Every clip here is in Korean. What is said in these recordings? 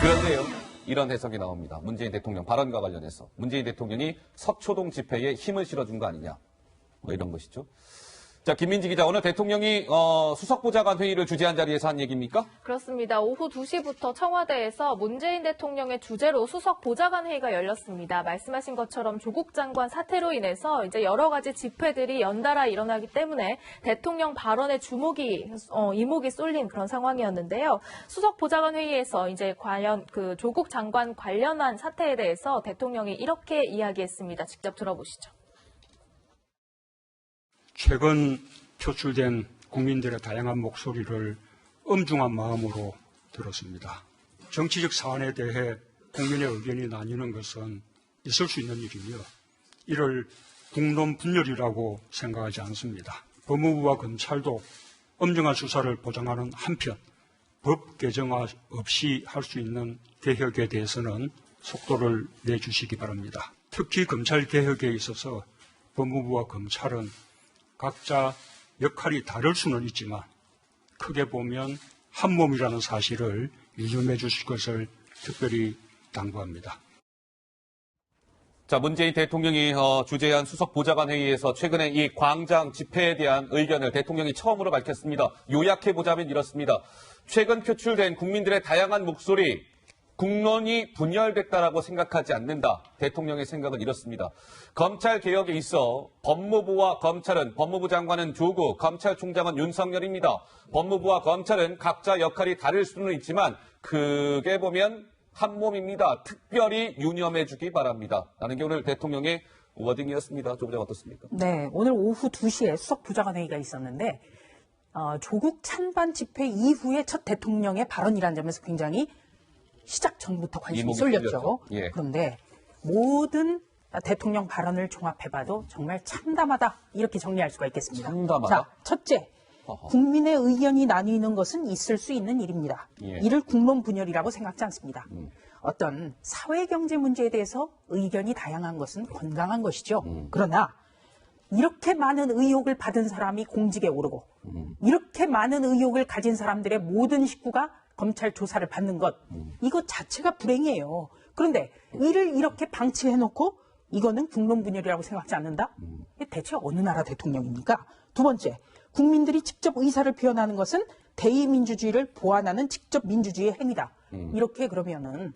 그런데요, 이런 해석이 나옵니다. 문재인 대통령 발언과 관련해서. 문재인 대통령이 서초동 집회에 힘을 실어준 거 아니냐. 뭐 이런 것이죠. 자, 김민지 기자, 오늘 대통령이 수석보좌관 회의를 주재한 자리에서 한 얘기입니까? 그렇습니다. 오후 2시부터 청와대에서 문재인 대통령의 주재로 수석보좌관 회의가 열렸습니다. 말씀하신 것처럼 조국 장관 사태로 인해서 이제 여러 가지 집회들이 연달아 일어나기 때문에 대통령 발언에 이목이 쏠린 그런 상황이었는데요. 수석보좌관 회의에서 이제 과연 그 조국 장관 관련한 사태에 대해서 대통령이 이렇게 이야기했습니다. 직접 들어보시죠. 최근 표출된 국민들의 다양한 목소리를 엄중한 마음으로 들었습니다. 정치적 사안에 대해 국민의 의견이 나뉘는 것은 있을 수 있는 일이며 이를 국론 분열이라고 생각하지 않습니다. 법무부와 검찰도 엄정한 수사를 보장하는 한편 법 개정화 없이 할 수 있는 개혁에 대해서는 속도를 내주시기 바랍니다. 특히 검찰 개혁에 있어서 법무부와 검찰은 각자 역할이 다를 수는 있지만 크게 보면 한 몸이라는 사실을 유념해 주실 것을 특별히 당부합니다. 자, 문재인 대통령이 주재한 수석보좌관 회의에서 최근에 이 광장 집회에 대한 의견을 대통령이 처음으로 밝혔습니다. 요약해보자면 이렇습니다. 최근 표출된 국민들의 다양한 목소리, 국론이 분열됐다라고 생각하지 않는다. 대통령의 생각은 이렇습니다. 검찰 개혁에 있어 법무부와 검찰은, 법무부 장관은 조국, 검찰총장은 윤석열입니다. 법무부와 검찰은 각자 역할이 다를 수는 있지만 크게 보면 한 몸입니다. 특별히 유념해 주기 바랍니다. 라는 게 오늘 대통령의 워딩이었습니다. 조 부장 어떻습니까? 네, 오늘 오후 2시에 수석보좌관 회의가 있었는데 조국 찬반 집회 이후에 첫 대통령의 발언이라는 점에서 굉장히 시작 전부터 관심이 쏠렸죠. 예. 그런데 모든 대통령 발언을 종합해봐도 정말 참담하다 이렇게 정리할 수가 있겠습니다. 참담하다? 자, 첫째, 국민의 의견이 나뉘는 것은 있을 수 있는 일입니다. 예. 이를 국론 분열이라고 생각지 않습니다. 어떤 사회 경제 문제에 대해서 의견이 다양한 것은 건강한 것이죠. 그러나 이렇게 많은 의혹을 받은 사람이 공직에 오르고 이렇게 많은 의혹을 가진 사람들의 모든 식구가 검찰 조사를 받는 것, 이것 자체가 불행이에요. 그런데 이를 이렇게 방치해놓고 이거는 국론 분열이라고 생각지 않는다? 대체 어느 나라 대통령입니까? 두 번째, 국민들이 직접 의사를 표현하는 것은 대의민주주의를 보완하는 직접 민주주의의 행위다. 이렇게 그러면은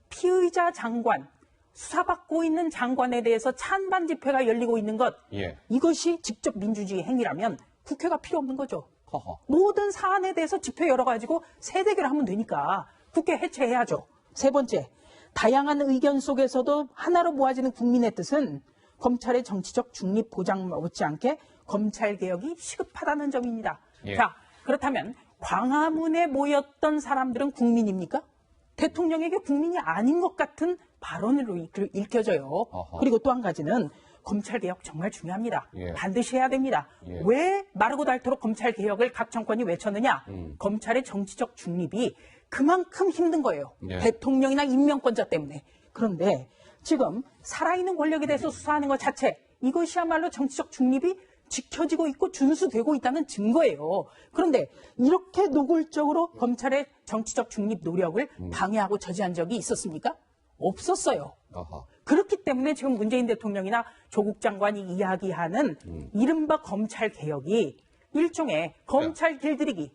피의자 장관, 수사받고 있는 장관에 대해서 찬반 집회가 열리고 있는 것, 예. 이것이 직접 민주주의 행위라면 국회가 필요 없는 거죠. 허허. 모든 사안에 대해서 집회 열어가지고 세대결 하면 되니까 국회 해체해야죠. 세 번째, 다양한 의견 속에서도 하나로 모아지는 국민의 뜻은 검찰의 정치적 중립 보장 못지않게 검찰 개혁이 시급하다는 점입니다. 예. 자, 그렇다면 광화문에 모였던 사람들은 국민입니까? 대통령에게 국민이 아닌 것 같은 발언으로 읽혀져요. 어허. 그리고 또 한 가지는 검찰개혁 정말 중요합니다. 예. 반드시 해야 됩니다. 예. 왜 마르고 닳도록 검찰개혁을 각 정권이 외쳤느냐? 검찰의 정치적 중립이 그만큼 힘든 거예요. 예. 대통령이나 임명권자 때문에. 그런데 지금 살아있는 권력에 대해서 수사하는 것 자체, 이것이야말로 정치적 중립이 지켜지고 있고 준수되고 있다는 증거예요. 그런데 이렇게 노골적으로 검찰의 정치적 중립 노력을 방해하고 저지한 적이 있었습니까? 없었어요. 어허. 그렇기 때문에 지금 문재인 대통령이나 조국 장관이 이야기하는 이른바 검찰 개혁이 일종의 검찰 길들이기,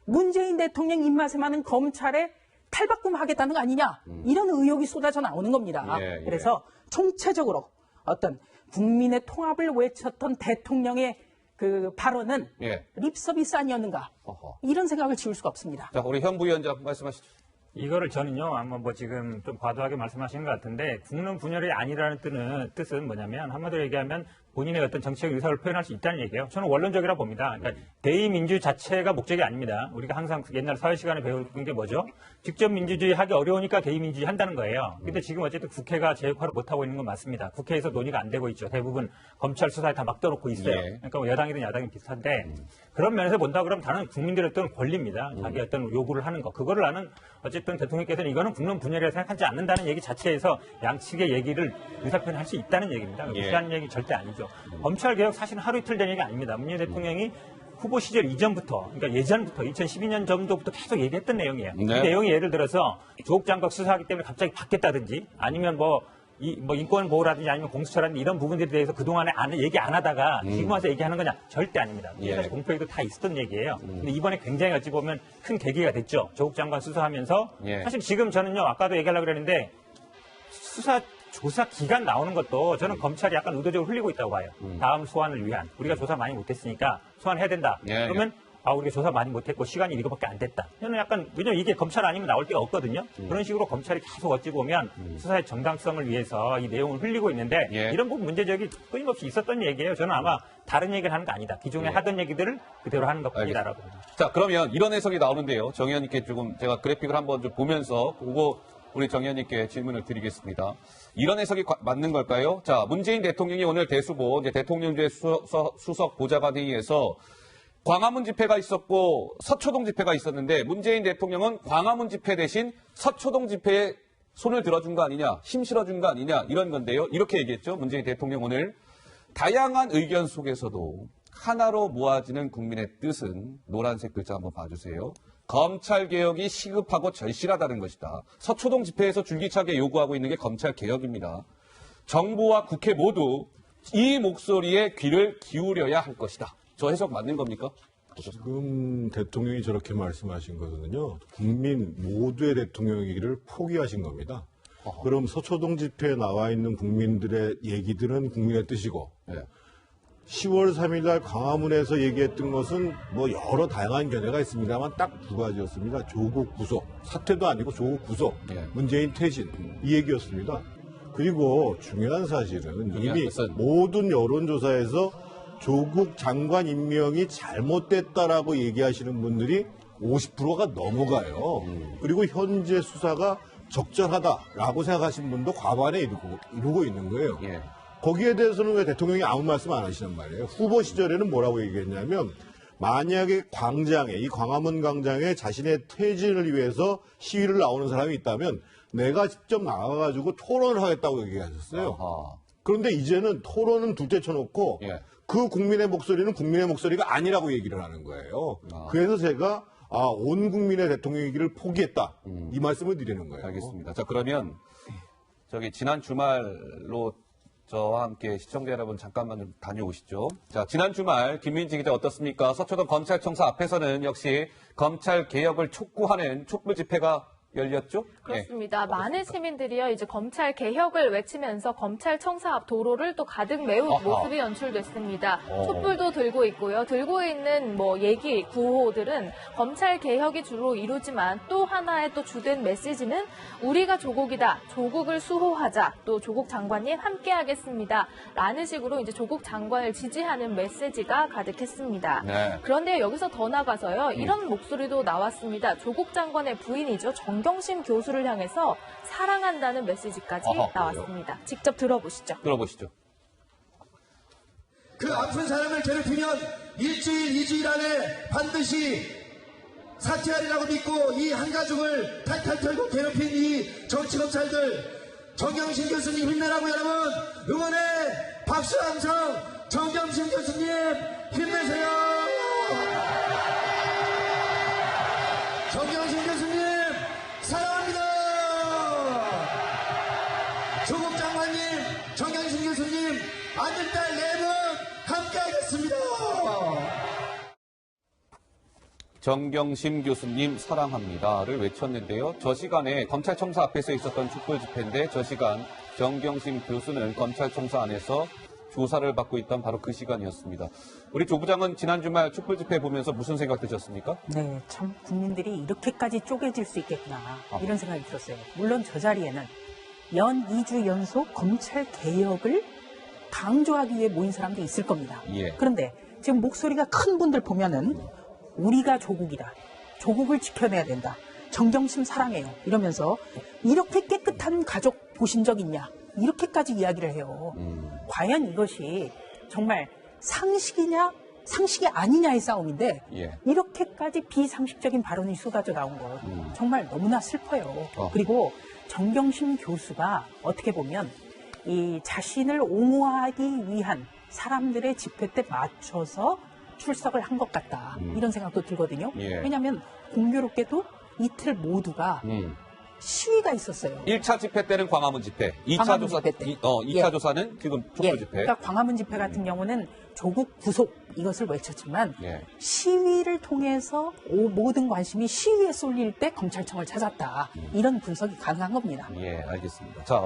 문재인 대통령 입맛에 맞는 검찰에 탈바꿈하겠다는 거 아니냐, 이런 의혹이 쏟아져 나오는 겁니다. 예, 예. 그래서 총체적으로 어떤 국민의 통합을 외쳤던 대통령의 그 발언은 예. 립서비스 아니었는가, 어허. 이런 생각을 지울 수가 없습니다. 자, 우리 현 부위원장 말씀하시죠. 이거를 저는요, 아마 뭐 지금 좀 과도하게 말씀하시는 것 같은데, 국론 분열이 아니라는 뜻은 뭐냐면, 한마디로 얘기하면 본인의 어떤 정치적 의사를 표현할 수 있다는 얘기예요. 저는 원론적이라 봅니다. 그러니까 대의민주 자체가 목적이 아닙니다. 우리가 항상 옛날 사회 시간에 배운 게 뭐죠? 직접 민주주의 하기 어려우니까 대의민주주의 한다는 거예요. 근데 지금 어쨌든 국회가 제 역할을 못하고 있는 건 맞습니다. 국회에서 논의가 안 되고 있죠. 대부분 검찰 수사에 다 막 떠놓고 있어요. 예. 그러니까 뭐 여당이든 야당이든 비슷한데, 그런 면에서 본다 그러면 다른 국민들의 어떤 권리입니다. 자기 어떤 요구를 하는 거. 그거를 나는 어쨌든 대통령께서는 이거는 국론 분열이라고 생각하지 않는다는 얘기 자체에서 양측의 얘기를 의사표현할 수 있다는 얘기입니다. 예. 무시하는 얘기 절대 아니죠. 검찰개혁 사실은 하루 이틀 된 얘기 아닙니다. 문재인 대통령이 후보 시절 이전부터, 그러니까 예전부터 2012년 정도부터 계속 얘기했던 내용이에요. 네. 이 내용이 예를 들어서 조국 장관 수사하기 때문에 갑자기 바뀌었다든지 아니면 뭐 인권 보호라든지 아니면 공수처라든지 이런 부분들에 대해서 그동안에 얘기 안 하다가 지금 와서 얘기하는 거냐? 절대 아닙니다. 예. 사실 공표에도 다 있었던 얘기예요. 근데 이번에 굉장히 어찌 보면 큰 계기가 됐죠. 조국 장관 수사하면서 예. 사실 지금 저는요, 아까도 얘기하려고 그랬는데 조사 기간 나오는 것도 저는 검찰이 약간 의도적으로 흘리고 있다고 봐요. 다음 소환을 위한. 우리가 조사 많이 못했으니까 소환해야 된다. 예, 그러면 우리가 조사 많이 못했고 시간이 이거밖에 안 됐다. 저는 약간, 왜냐면 이게 검찰 아니면 나올 데가 없거든요. 그런 식으로 검찰이 계속 어찌 보면 수사의 정당성을 위해서 이 내용을 흘리고 있는데 예. 이런 부분 문제적이 끊임없이 있었던 얘기예요. 저는 아마 다른 얘기를 하는 거 아니다. 기존에 예. 하던 얘기들을 그대로 하는 것뿐이다라고 봅니다. 자, 그러면 이런 해석이 나오는데요. 정 의원님께 조금 제가 그래픽을 한번 좀 보면서 그거 우리 정 의원님께 질문을 드리겠습니다. 이런 해석이 맞는 걸까요? 자, 문재인 대통령이 오늘 대수보 이제 대통령제 수석 보좌관 회의에서 광화문 집회가 있었고 서초동 집회가 있었는데 문재인 대통령은 광화문 집회 대신 서초동 집회에 손을 들어준 거 아니냐, 힘 실어준 거 아니냐 이런 건데요. 이렇게 얘기했죠. 문재인 대통령 오늘 다양한 의견 속에서도 하나로 모아지는 국민의 뜻은 노란색 글자 한번 봐주세요. 검찰개혁이 시급하고 절실하다는 것이다. 서초동 집회에서 줄기차게 요구하고 있는 게 검찰개혁입니다. 정부와 국회 모두 이 목소리에 귀를 기울여야 할 것이다. 저 해석 맞는 겁니까? 지금 대통령이 저렇게 말씀하신 것은요, 국민 모두의 대통령이기를 포기하신 겁니다. 그럼 서초동 집회에 나와 있는 국민들의 얘기들은 국민의 뜻이고, 네. 10월 3일 날 광화문에서 얘기했던 것은 뭐 여러 다양한 견해가 있습니다만 딱 두 가지였습니다. 조국 구속, 사퇴도 아니고 조국 구속, 예. 문재인 퇴진, 이 얘기였습니다. 그리고 중요한 사실은 중요한 이미 것은 모든 여론조사에서 조국 장관 임명이 잘못됐다라고 얘기하시는 분들이 50%가 넘어가요. 그리고 현재 수사가 적절하다라고 생각하시는 분도 과반에 이루고 있는 거예요. 예. 거기에 대해서는 왜 대통령이 아무 말씀 안 하시단 말이에요. 후보 시절에는 뭐라고 얘기했냐면 만약에 광장에, 이 광화문 광장에 자신의 퇴진을 위해서 시위를 나오는 사람이 있다면 내가 직접 나가가지고 토론을 하겠다고 얘기하셨어요. 아하. 그런데 이제는 토론은 둘째 쳐놓고 예. 그 국민의 목소리는 국민의 목소리가 아니라고 얘기를 하는 거예요. 그래서 제가 온 국민의 대통령이기를 포기했다. 이 말씀을 드리는 거예요. 알겠습니다. 자, 그러면 지난 주말로 저와 함께 시청자 여러분 잠깐만 좀 다녀오시죠. 자, 지난 주말 김민지 기자 어떻습니까? 서초동 검찰청사 앞에서는 역시 검찰 개혁을 촉구하는 촛불 집회가 열렸죠? 그렇습니다. 많은 시민들이요, 이제 검찰 개혁을 외치면서 검찰청사 앞 도로를 또 가득 메운 아하. 모습이 연출됐습니다. 어. 촛불도 들고 있고요. 들고 있는 구호들은 검찰 개혁이 주로 이루지만 또 하나의 또 주된 메시지는 우리가 조국이다. 조국을 수호하자. 또 조국 장관님 함께하겠습니다. 라는 식으로 이제 조국 장관을 지지하는 메시지가 가득했습니다. 네. 그런데 여기서 더 나가서요, 이런 목소리도 나왔습니다. 조국 장관의 부인이죠. 정경심 교수를 향해서 사랑한다는 메시지까지 어허, 나왔습니다. 직접 들어보시죠. 들어보시죠. 그 아픈 사람을 괴롭히면 일주일, 2주일 안에 반드시 사퇴하리라고 믿고 이 한 가족을 탈탈 털고 괴롭힌 이 정치검찰들, 정경심 교수님 힘내라고 여러분 응원의 박수 함성. 정경심 교수님 힘내세요. 정경심 교수님 사랑합니다. 조국 장관님, 정경심 교수님, 아들, 딸, 네 분 함께하겠습니다. 정경심 교수님 사랑합니다를 외쳤는데요. 저 시간에 검찰청사 앞에서 있었던 촛불 집회인데 저 시간 정경심 교수는 검찰청사 안에서 조사를 받고 있던 바로 그 시간이었습니다. 우리 조 부장은 지난 주말 촛불 집회 보면서 무슨 생각 드셨습니까? 네, 참 국민들이 이렇게까지 쪼개질 수 있겠구나 이런 생각이 들었어요. 물론 저 자리에는 연 2주 연속 검찰 개혁을 강조하기 위해 모인 사람도 있을 겁니다. 예. 그런데 지금 목소리가 큰 분들 보면은 우리가 조국이다. 조국을 지켜내야 된다. 정경심 사랑해요. 이러면서 이렇게 깨끗한 가족 보신 적 있냐? 이렇게까지 이야기를 해요. 과연 이것이 정말 상식이냐 상식이 아니냐의 싸움인데 예. 이렇게까지 비상식적인 발언이 쏟아져 나온 거 정말 너무나 슬퍼요. 그리고 정경심 교수가 어떻게 보면 이 자신을 옹호하기 위한 사람들의 집회 때 맞춰서 출석을 한 것 같다. 이런 생각도 들거든요. 예. 왜냐하면 공교롭게도 이틀 모두가 시위가 있었어요. 1차 집회 때는 광화문 집회, 2차 광화문 조사, 집회 때. 2차 예. 조사는 지금 촛불 집회. 그러니까 광화문 집회 같은 경우는 조국 구속 이것을 외쳤지만 예. 시위를 통해서 모든 관심이 시위에 쏠릴 때 검찰청을 찾았다. 이런 분석이 가능한 겁니다. 예, 알겠습니다. 자,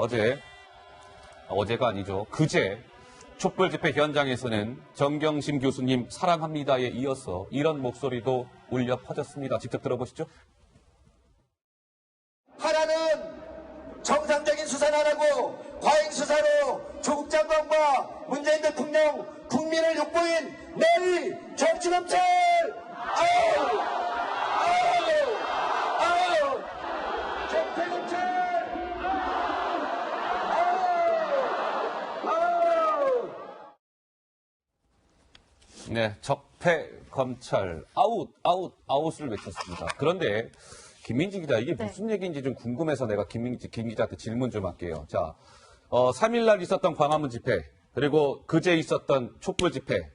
어제가 아니죠. 그제 촛불 집회 현장에서는 정경심 교수님 사랑합니다에 이어서 이런 목소리도 울려 퍼졌습니다. 직접 들어보시죠. 하나는 정상적인 수사를 안 하고 과잉 수사로 조국 장관과 문재인 대통령 국민을 욕보인 내위 정치검찰 아우 정태검찰 네, 적폐 검찰 아웃을 외쳤습니다. 그런데 김민지 기자, 이게 네. 무슨 얘기인지 좀 궁금해서 내가 김 기자한테 질문 좀 할게요. 자, 3일날 있었던 광화문 집회, 그리고 그제 있었던 촛불 집회,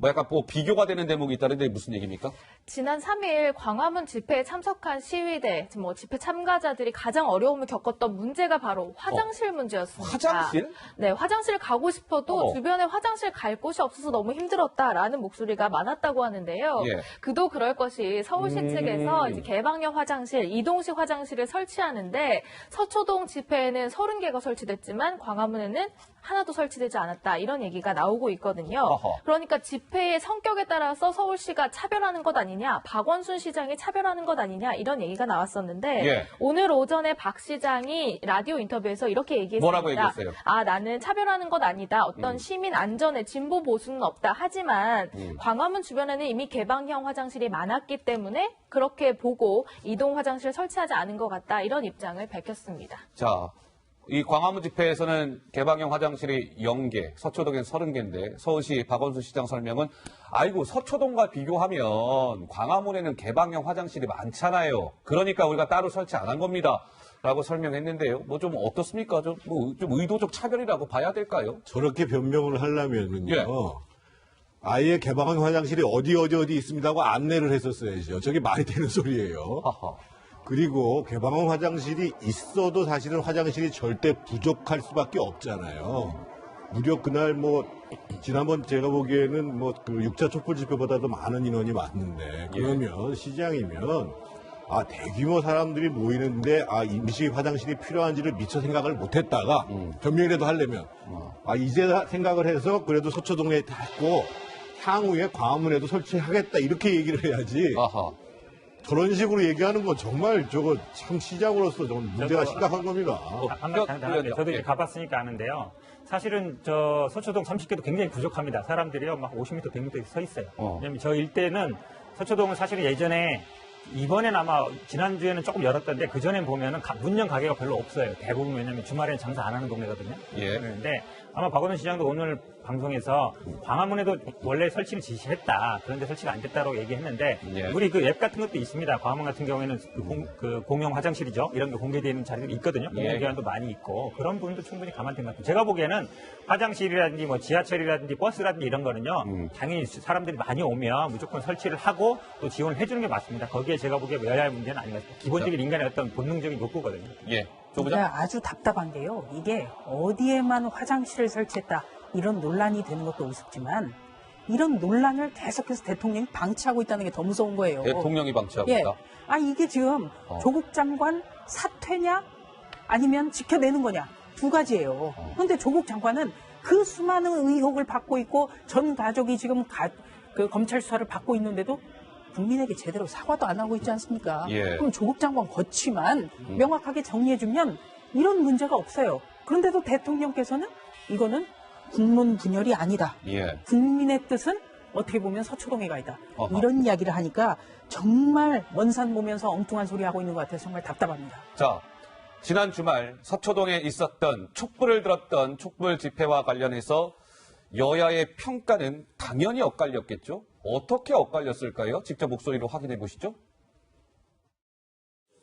뭐 약간 뭐 비교가 되는 대목이 있다는데 무슨 얘기입니까? 지난 3일 광화문 집회에 참석한 시위대, 집회 참가자들이 가장 어려움을 겪었던 문제가 바로 화장실 문제였습니다. 화장실? 네, 화장실 가고 싶어도 어. 주변에 화장실 갈 곳이 없어서 너무 힘들었다라는 목소리가 많았다고 하는데요. 예. 그도 그럴 것이 서울시 측에서 이제 개방형 화장실, 이동식 화장실을 설치하는데 서초동 집회에는 30개가 설치됐지만 광화문에는 하나도 설치되지 않았다. 이런 얘기가 나오고 있거든요. 어허. 그러니까 집회의 성격에 따라서 서울시가 차별하는 것 아니냐, 박원순 시장이 차별하는 것 아니냐 이런 얘기가 나왔었는데 예. 오늘 오전에 박 시장이 라디오 인터뷰에서 이렇게 얘기했습니다. 뭐라고 얘기했어요? 나는 차별하는 것 아니다. 어떤 시민 안전에 진보 보수는 없다. 하지만 광화문 주변에는 이미 개방형 화장실이 많았기 때문에 그렇게 보고 이동 화장실 설치하지 않은 것 같다. 이런 입장을 밝혔습니다. 자, 이 광화문 집회에서는 개방형 화장실이 0개, 서초동엔 30개인데 서울시 박원순 시장 설명은 아이고 서초동과 비교하면 광화문에는 개방형 화장실이 많잖아요. 그러니까 우리가 따로 설치 안 한 겁니다. 라고 설명했는데요. 뭐 좀 어떻습니까? 좀 의도적 차별이라고 봐야 될까요? 저렇게 변명을 하려면은요. 예. 아예 개방한 화장실이 어디 있습니다고 안내를 했었어야죠. 저게 말이 되는 소리예요. 하하. 그리고 개방한 화장실이 있어도 사실은 화장실이 절대 부족할 수밖에 없잖아요. 무려 그날 지난번 제가 보기에는 그 6차 촛불 집회보다도 많은 인원이 왔는데 그러면 시장이면 대규모 사람들이 모이는데 임시 화장실이 필요한지를 미처 생각을 못했다가 변명이라도 하려면 이제 생각을 해서 그래도 서초동에 했고 향후에 광화문에도 설치하겠다 이렇게 얘기를 해야지. 아하. 저런 식으로 얘기하는 건 정말 저거 참 시장으로서 좀 문제가 심각한 겁니다. 한번 장담하는데 저도 이제 가봤으니까 아는데요. 사실은 저 서초동 30개도 굉장히 부족합니다. 사람들이요 막 50m, 100m 서 있어요. 왜냐면 저 일대는 서초동은 사실은 예전에 이번엔 아마 지난주에는 조금 열었던데 그전엔 보면은 문연 가게가 별로 없어요. 대부분 왜냐면 주말에는 장사 안 하는 동네거든요. 예. 그런데 아마 박원순 시장도 오늘 방송에서 광화문에도 원래 설치를 지시했다. 그런데 설치가 안 됐다고 얘기했는데 예. 우리 그 앱 같은 것도 있습니다. 광화문 같은 경우에는 그 공용 화장실이죠. 이런 게 공개되어 있는 자리들이 있거든요. 예. 공공기관도 많이 있고 그런 부분도 충분히 감안된 것 같아요. 제가 보기에는 화장실이라든지 지하철이라든지 버스라든지 이런 거는요. 당연히 사람들이 많이 오면 무조건 설치를 하고 또 지원을 해주는 게 맞습니다. 거기에 제가 보기에 여야의 문제는 아닌 것 같습니다. 기본적인 인간의 어떤 본능적인 욕구거든요. 예. 조 부장. 그러니까 아주 답답한 게요. 이게 어디에만 화장실을 설치했다 이런 논란이 되는 것도 우습지만 이런 논란을 계속해서 대통령이 방치하고 있다는 게 더 무서운 거예요. 대통령이 방치하고 예. 있다. 이게 지금 조국 장관 사퇴냐 아니면 지켜내는 거냐 두 가지예요. 그런데 조국 장관은 그 수많은 의혹을 받고 있고 전 가족이 지금 그 검찰 수사를 받고 있는데도 국민에게 제대로 사과도 안 하고 있지 않습니까? 예. 그럼 조국 장관 거치만 명확하게 정리해주면 이런 문제가 없어요. 그런데도 대통령께서는 이거는 국론 분열이 아니다. 예. 국민의 뜻은 어떻게 보면 서초동에 가 있다. 어허. 이런 이야기를 하니까 정말 먼 산 보면서 엉뚱한 소리 하고 있는 것 같아서 정말 답답합니다. 자, 지난 주말 서초동에 있었던 촛불을 들었던 촛불 집회와 관련해서 여야의 평가는 당연히 엇갈렸겠죠? 어떻게 엇갈렸을까요? 직접 목소리로 확인해 보시죠.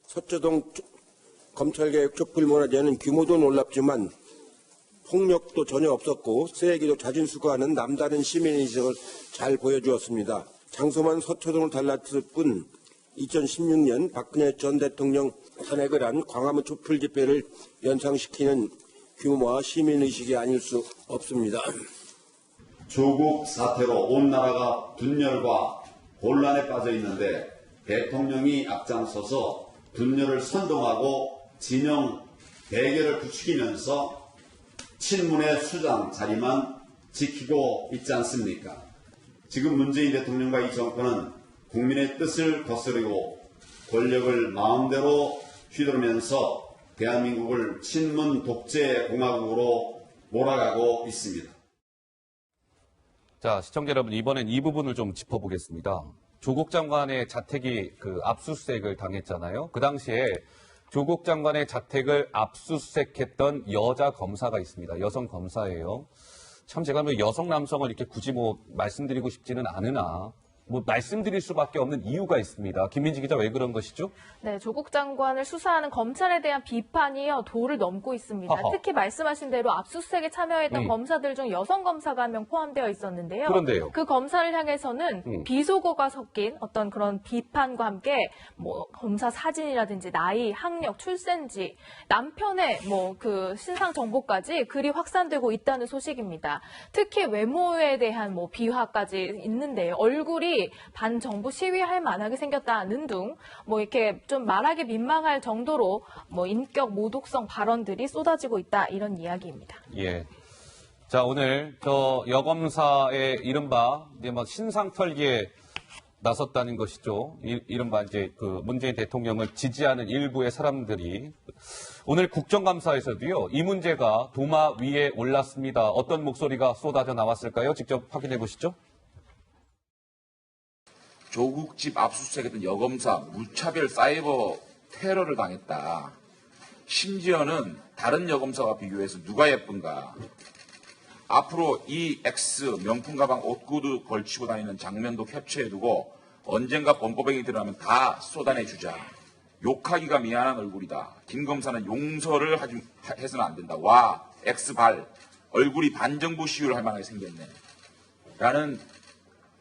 서초동 검찰개혁 촛불문화제는 규모도 놀랍지만 폭력도 전혀 없었고 쓰레기도 자진수거하는 남다른 시민의식을 잘 보여주었습니다. 장소만 서초동을 달랐을 뿐 2016년 박근혜 전 대통령 탄핵을 한 광화문 촛불 집회를 연상시키는 규모와 시민의식이 아닐 수 없습니다. 조국 사태로 온 나라가 분열과 혼란에 빠져 있는데 대통령이 앞장서서 분열을 선동하고 진영 대결을 부추기면서 친문의 수장 자리만 지키고 있지 않습니까? 지금 문재인 대통령과 이 정권은 국민의 뜻을 거스르고 권력을 마음대로 휘두르면서 대한민국을 친문 독재 공화국으로 몰아가고 있습니다. 자, 시청자 여러분, 이번엔 이 부분을 좀 짚어보겠습니다. 조국 장관의 자택이 압수수색을 당했잖아요. 그 당시에 조국 장관의 자택을 압수수색했던 여자 검사가 있습니다. 여성 검사예요. 참 제가 여성 남성을 이렇게 굳이 말씀드리고 싶지는 않으나 말씀드릴 수밖에 없는 이유가 있습니다. 김민지 기자, 왜 그런 것이죠? 네, 조국 장관을 수사하는 검찰에 대한 비판이요, 도를 넘고 있습니다. 허허. 특히 말씀하신 대로 압수수색에 참여했던 검사들 중 여성 검사가 한 명 포함되어 있었는데요. 그런데요. 그 검사를 향해서는 비속어가 섞인 어떤 그런 비판과 함께 검사 사진이라든지 나이, 학력, 출생지, 남편의 그 신상 정보까지 글이 확산되고 있다는 소식입니다. 특히 외모에 대한 비하까지 있는데요. 얼굴이 반정부 시위할 만하게 생겼다는 등 이렇게 좀 말하기 민망할 정도로 인격 모독성 발언들이 쏟아지고 있다, 이런 이야기입니다. 예. 자, 오늘 여검사의 이른바 신상 털기에 나섰다는 것이죠. 이른바 문재인 대통령을 지지하는 일부의 사람들이 오늘 국정감사에서도요, 이 문제가 도마 위에 올랐습니다. 어떤 목소리가 쏟아져 나왔을까요? 직접 확인해 보시죠. 조국 집 압수수색했던 여검사 무차별 사이버 테러를 당했다. 심지어는 다른 여검사와 비교해서 누가 예쁜가. 앞으로 이 X 명품 가방 옷구두 걸치고 다니는 장면도 캡처해두고 언젠가 범법행위 드러나면 다 쏟아내주자. 욕하기가 미안한 얼굴이다. 김 검사는 용서를 해서는 안 된다. 와, X발. 얼굴이 반정부 시위를 할 만하게 생겼네. 라는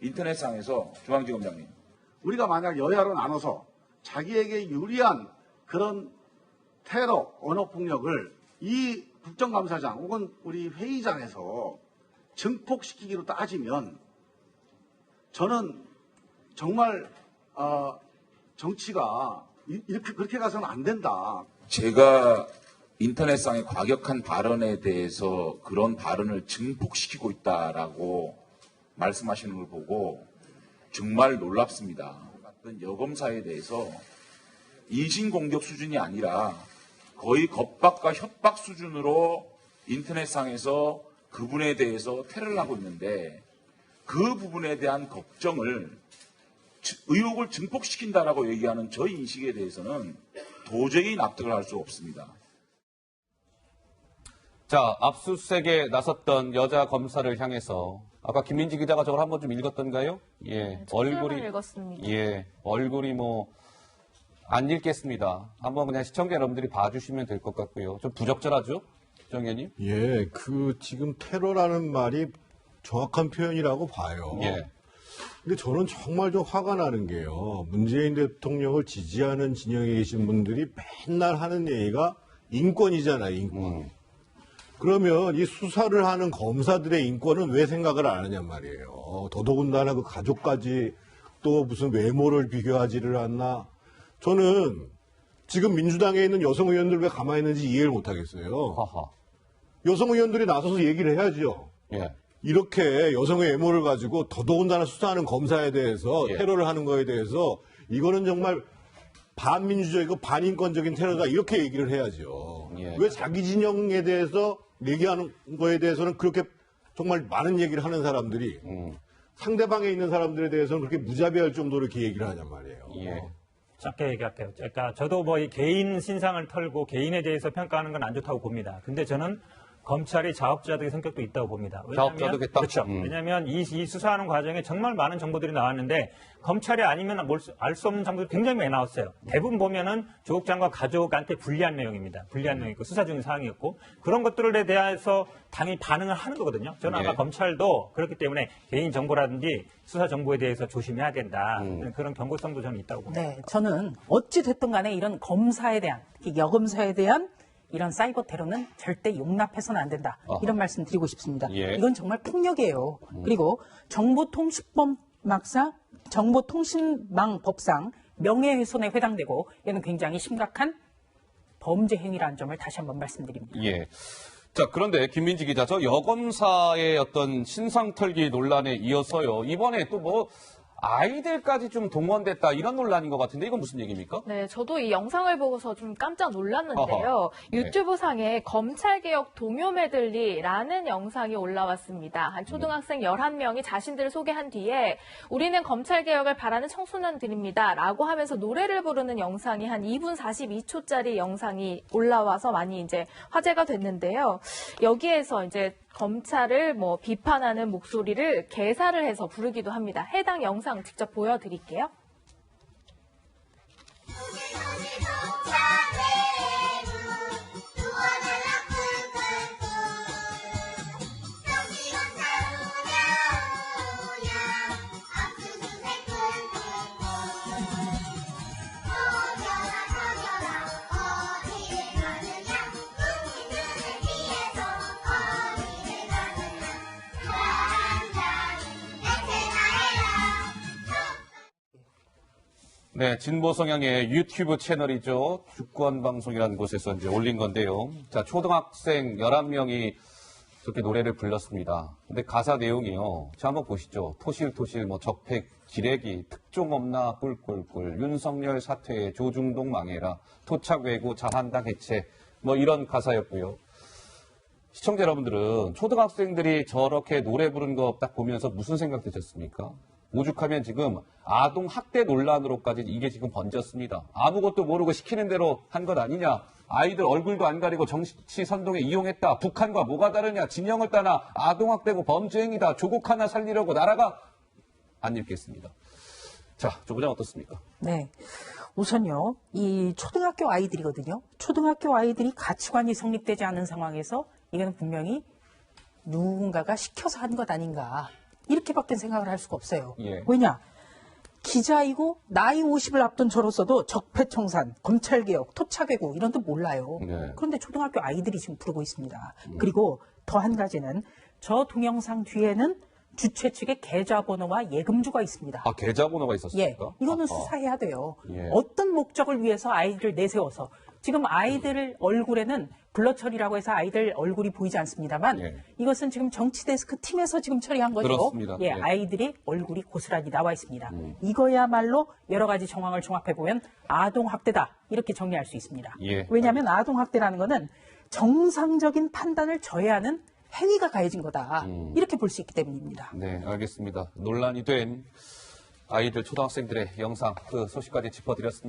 인터넷상에서 중앙지검장님, 우리가 만약 여야로 나눠서 자기에게 유리한 그런 테러, 언어폭력을 이 국정감사장 혹은 우리 회의장에서 증폭시키기로 따지면 저는 정말 정치가 그렇게 가서는 안 된다. 제가 인터넷상의 과격한 발언에 대해서 그런 발언을 증폭시키고 있다라고 말씀하시는 걸 보고 정말 놀랍습니다. 어떤 여검사에 대해서 인신공격 수준이 아니라 거의 겁박과 협박 수준으로 인터넷상에서 그분에 대해서 테러를 하고 있는데 그 부분에 대한 걱정을 의혹을 증폭시킨다라고 얘기하는 저 인식에 대해서는 도저히 납득을 할 수 없습니다. 자, 압수수색에 나섰던 여자 검사를 향해서 아까 김민지 기자가 저걸 한번 좀 읽었던가요? 예, 얼굴이 읽었습니다. 예, 얼굴이 안 읽겠습니다. 한번 그냥 시청자 여러분들이 봐주시면 될 것 같고요. 좀 부적절하죠, 정현님? 예, 지금 테러라는 말이 정확한 표현이라고 봐요. 예. 근데 저는 정말 좀 화가 나는 게요. 문재인 대통령을 지지하는 진영에 계신 분들이 맨날 하는 얘기가 인권이잖아요, 인권. 그러면 이 수사를 하는 검사들의 인권은 왜 생각을 안 하냔 말이에요. 더더군다나 그 가족까지 또 무슨 외모를 비교하지를 않나. 저는 지금 민주당에 있는 여성 의원들 왜 가만히 있는지 이해를 못 하겠어요. 하하. 여성 의원들이 나서서 얘기를 해야죠. 예. 이렇게 여성의 외모를 가지고 더더군다나 수사하는 검사에 대해서 예. 테러를 하는 거에 대해서 이거는 정말 반민주적이고 반인권적인 테러다 이렇게 얘기를 해야죠. 예. 왜 자기 진영에 대해서 얘기하는 거에 대해서는 그렇게 정말 많은 얘기를 하는 사람들이 상대방에 있는 사람들에 대해서는 그렇게 무자비할 정도로 이렇게 얘기를 하냔 말이에요. 예. 짧게 얘기할게요. 그러니까 저도 이 개인 신상을 털고 개인에 대해서 평가하는 건 안 좋다고 봅니다. 근데 저는 검찰이 자업자득의 성격도 있다고 봅니다. 왜냐하면, 자업자득했다? 그렇죠. 왜냐하면 이 수사하는 과정에 정말 많은 정보들이 나왔는데 검찰이 아니면 알 수 없는 정보들이 굉장히 많이 나왔어요. 대부분 보면은 조국 장관 가족한테 불리한 내용입니다. 불리한 내용이고 수사 중인 사항이었고 그런 것들에 대해서 당연히 반응을 하는 거거든요. 저는 아마 검찰도 그렇기 때문에 개인 정보라든지 수사 정보에 대해서 조심해야 된다. 그런 경고성도 저는 있다고 봅니다. 네, 저는 어찌 됐든 간에 이런 검사에 대한, 특히 여검사에 대한 이런 사이버 테러는 절대 용납해서는 안 된다. 이런 말씀 드리고 싶습니다. 예. 이건 정말 폭력이에요. 그리고 정보통신망법상 명예훼손에 해당되고 얘는 굉장히 심각한 범죄 행위라는 점을 다시 한번 말씀드립니다. 예. 자, 그런데 김민지 기자, 저 여검사의 어떤 신상털기 논란에 이어서요. 이번에 또 뭐 아이들까지 좀 동원됐다 이런 논란인 것 같은데 이건 무슨 얘기입니까? 네, 저도 이 영상을 보고서 좀 깜짝 놀랐는데요. 어허. 유튜브상에 검찰개혁 동요 메들리라는 영상이 올라왔습니다. 한 초등학생 11명이 자신들을 소개한 뒤에 우리는 검찰개혁을 바라는 청소년들입니다. 라고 하면서 노래를 부르는 영상이 한 2분 42초짜리 영상이 올라와서 많이 이제 화제가 됐는데요. 여기에서 이제 검찰을 뭐 비판하는 목소리를 개사를 해서 부르기도 합니다. 해당 영상 직접 보여드릴게요. 네, 진보 성향의 유튜브 채널이죠. 주권방송이라는 곳에서 이제 올린 건데요. 자, 초등학생 11명이 저렇게 노래를 불렀습니다. 근데 가사 내용이요. 자, 한번 보시죠. 토실토실, 뭐, 적폐, 기레기, 특종 없나, 꿀꿀꿀, 윤석열 사퇴해, 조중동 망해라, 토착 외구, 자한당 해체, 뭐, 이런 가사였고요. 시청자 여러분들은 초등학생들이 저렇게 노래 부른 거 딱 보면서 무슨 생각 드셨습니까? 오죽하면 지금 아동 학대 논란으로까지 이게 지금 번졌습니다. 아무것도 모르고 시키는 대로 한 것 아니냐. 아이들 얼굴도 안 가리고 정치 선동에 이용했다. 북한과 뭐가 다르냐. 진영을 따나 아동 학대고 범죄 행위다. 조국 하나 살리려고 나라가 안 읽겠습니다. 자, 조 부장 어떻습니까? 네. 우선요, 이 초등학교 아이들이거든요. 초등학교 아이들이 가치관이 성립되지 않은 상황에서 이거는 분명히 누군가가 시켜서 한 것 아닌가. 이렇게밖에 생각을 할 수가 없어요. 예. 왜냐? 기자이고 나이 50을 앞둔 저로서도 적폐청산, 검찰개혁, 토착외구 이런 데 몰라요. 네. 그런데 초등학교 아이들이 지금 부르고 있습니다. 그리고 더 한 가지는 저 동영상 뒤에는 주최 측의 계좌번호와 예금주가 있습니다. 아, 계좌번호가 예, 있었습니까? 이거는 수사해야 돼요. 예. 어떤 목적을 위해서 아이들을 내세워서 지금 아이들 얼굴에는 블러 처리라고 해서 아이들 얼굴이 보이지 않습니다만 예. 이것은 지금 정치 데스크 팀에서 지금 처리한 거죠. 그렇습니다. 예, 예. 아이들의 얼굴이 고스란히 나와 있습니다. 이거야말로 여러 가지 정황을 종합해 보면 아동 학대다 이렇게 정리할 수 있습니다. 예. 왜냐하면 아동 학대라는 거는 정상적인 판단을 저해하는 행위가 가해진 거다. 이렇게 볼 수 있기 때문입니다. 네, 알겠습니다. 논란이 된 아이들 초등학생들의 영상 그 소식까지 짚어드렸습니다.